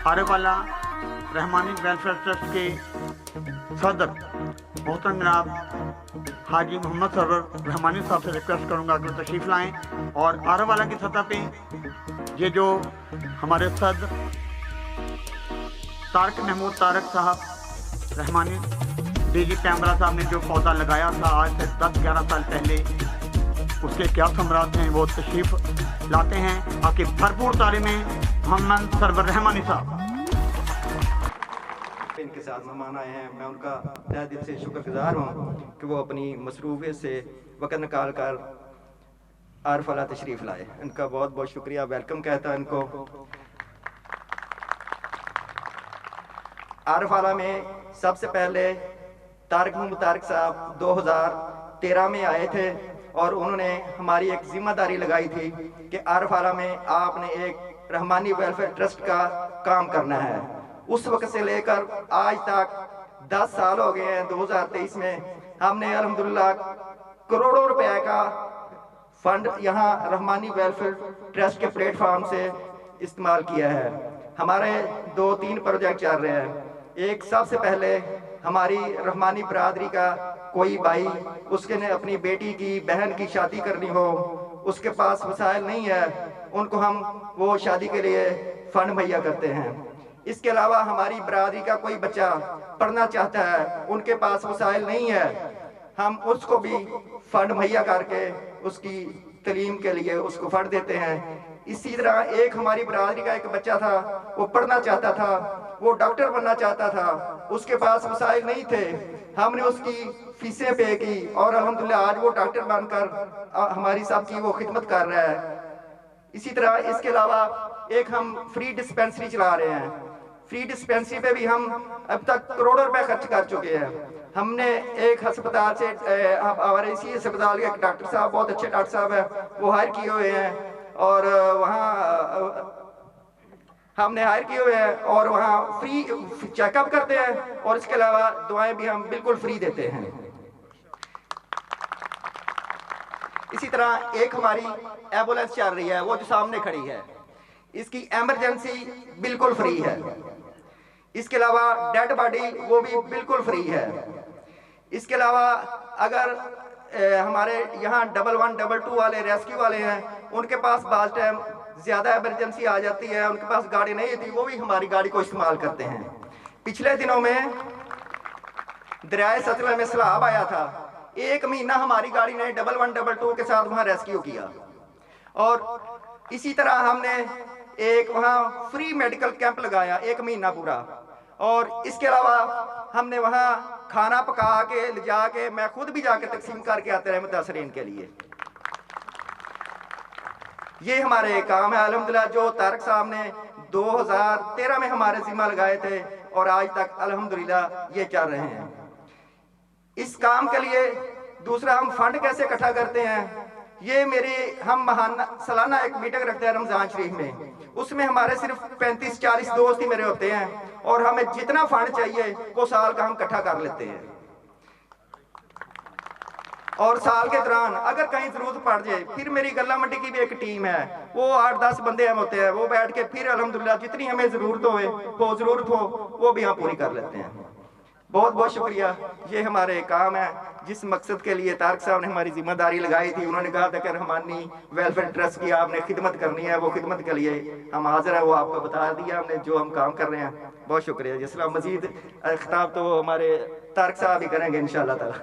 आरफ वाला Rahmani welfare trust के सदर मोहतरम जनाब हाजी मोहम्मद सरवर रहमानी साहब से रिक्वेस्ट करूंगा कि वो तशरीफ़ लाएँ और आरफ वाला की सतह पे ये जो हमारे सदर तारक महमूद तारक साहब रहमानी डेली कैमरा साहब ने जो पौधा लगाया था आज से 10-11 साल पहले, उसके क्या समरात हैं वो तशरीफ़ लाते हैं। आके भरपूर तारीमें मोहम्मद सरवर रहमानी साहब इनके साथ मेहमान आए हैं। मैं उनका तहे दिल से शुक्रगुजार हूँ कि वो अपनी मसरूफियत से वक़्त निकाल कर आरफ वाला तशरीफ़ लाए। इनका बहुत बहुत शुक्रिया, वेलकम कहता है इनको। आरफ वाला में सबसे पहले तारक महमूद तारक साहब 2013 में आए थे और उन्होंने हमारी एक जिम्मेदारी लगाई थी कि आरफ वाला में आपने एक रहमानी वेलफेयर ट्रस्ट का काम करना है। उस वक्त से लेकर आज तक 10 साल हो गए हैं। 2023 में हमने अल्हम्दुलिल्लाह करोड़ों रुपए का फंड यहाँ रहमानी वेलफेयर ट्रस्ट के प्लेटफॉर्म से इस्तेमाल किया है। हमारे 2-3 प्रोजेक्ट चल रहे हैं। एक सबसे पहले हमारी रहमानी बरादरी का कोई भाई उसके ने अपनी बेटी की बहन की शादी करनी हो, उसके पास वसाइल नहीं है, उनको हम वो शादी के लिए फंड मुहैया करते हैं। इसके अलावा हमारी बरादरी का कोई बच्चा पढ़ना चाहता है, उनके पास वसाइल नहीं है, हम उसको भी फंड मुहैया करके उसकी तालीम के लिए उसको फंड देते हैं। इसी तरह एक हमारी बरादरी का एक बच्चा था, वो पढ़ना चाहता था, वो डॉक्टर बनना चाहता था, उसके पास वसाइल नहीं थे, हमने उसकी फीसें पे की और अल्हम्दुलिल्लाह आज वो डॉक्टर बनकर हमारी सबकी वो खिदमत कर रहा है। इसी तरह इसके अलावा एक हम फ्री डिस्पेंसरी चला रहे हैं। फ्री डिस्पेंसरी पे भी हम अब तक करोड़ों रुपए खर्च कर चुके हैं। हमने एक अस्पताल से हमारे इसी अस्पताल के एक डॉक्टर साहब, बहुत अच्छे डॉक्टर साहब हैं, वो हायर किए हुए हैं और वहाँ हमने हायर किए हुए हैं और वहाँ फ्री चेकअप करते हैं और इसके अलावा दवाएं भी हम बिल्कुल फ्री देते हैं। इसी तरह एक हमारी एम्बुलेंस चल रही है, वो जो सामने खड़ी है, इसकी इमरजेंसी बिल्कुल फ्री है। इसके अलावा डेड बॉडी वो भी बिल्कुल फ्री है। इसके अलावा अगर हमारे यहाँ 11, 22 वाले रेस्क्यू वाले हैं, उनके पास बाज़ टाइम ज़्यादा इमरजेंसी आ जाती है, उनके पास गाड़ी नहीं होती, वो भी हमारी गाड़ी को इस्तेमाल करते हैं। पिछले दिनों में दरियाए सतलज में सैलाब आया था, 1 महीना हमारी गाड़ी ने 11, 22 के साथ वहाँ रेस्क्यू किया। और इसी तरह हमने एक वहाँ फ्री मेडिकल कैंप लगाया 1 महीना पूरा। और इसके अलावा हमने वहाँ खाना पका के ले जाके मैं खुद भी जाके तकसीम करके आते रहे मुतासरीन के लिए। ये हमारे काम है अल्हम्दुलिल्लाह जो तारक साहब ने 2013 में हमारे जिम्मा लगाए थे और आज तक अल्हम्दुलिल्लाह ये चल रहे हैं। इस काम के लिए दूसरा हम फंड कैसे इकट्ठा करते हैं, ये हम सालाना एक मीटिंग रखते हैं रमजान शरीफ में। उसमें हमारे सिर्फ 35-40 दोस्त ही मेरे होते हैं और हमें जितना फंड चाहिए वो साल का हम इकट्ठा कर लेते हैं। और साल के दौरान अगर कहीं जरूरत पड़ जाए, फिर मेरी गल्ला मंडी की भी एक टीम है, वो 8-10 बंदे हम होते हैं, वो बैठ के फिर अल्हम्दुलिल्लाह जितनी हमें जरूरत हो वो भी हम पूरी कर लेते हैं। बहुत बहुत शुक्रिया। ये हमारे काम है जिस मकसद के लिए तारक साहब ने हमारी जिम्मेदारी लगाई थी। उन्होंने कहा था कि रहमानी वेलफेयर ट्रस्ट की आपने खिदमत करनी है, वो खिदमत के लिए हम हाजिर हैं, वो आपको बता दिया हमने जो हम काम कर रहे हैं। बहुत शुक्रिया। जिसला मजीद खिताब तो हमारे तारक साहब ही करेंगे इंशाअल्लाह ताला।